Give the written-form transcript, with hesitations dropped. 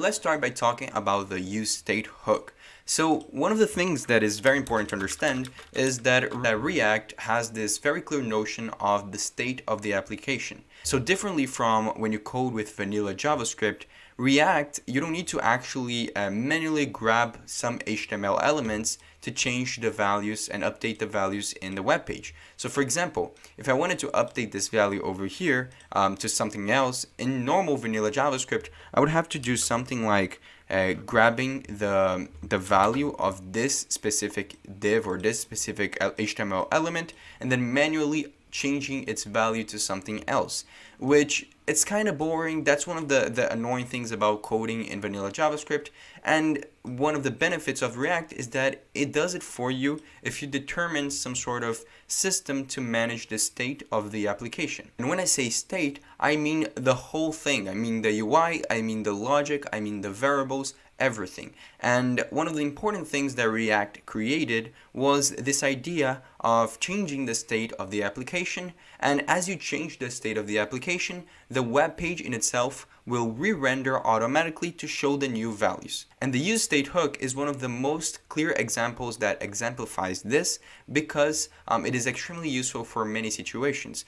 Let's start by talking about the useState hook. So one of the things that is very important to understand is that React has this very clear notion of the state of the application. So differently from when you code with vanilla JavaScript, React, you don't need to actually manually grab some HTML elements to change the values and update the values in the web page. So for example, if I wanted to update this value over here to something else in normal vanilla JavaScript, I would have to do something like grabbing the value of this specific div or this specific HTML element and then manually changing its value to something else, which it's kind of boring. That's one of the annoying things about coding in vanilla JavaScript. And one of the benefits of React is that it does it for you if you determine some sort of system to manage the state of the application. And when I say state, I mean the whole thing. I mean the UI, I mean the logic, I mean the variables, everything. And one of the important things that React created was this idea of changing the state of the application. And as you change the state of the application, the web page in itself will re-render automatically to show the new values. And the useState hook is one of the most clear examples that exemplifies this because it is extremely useful for many situations.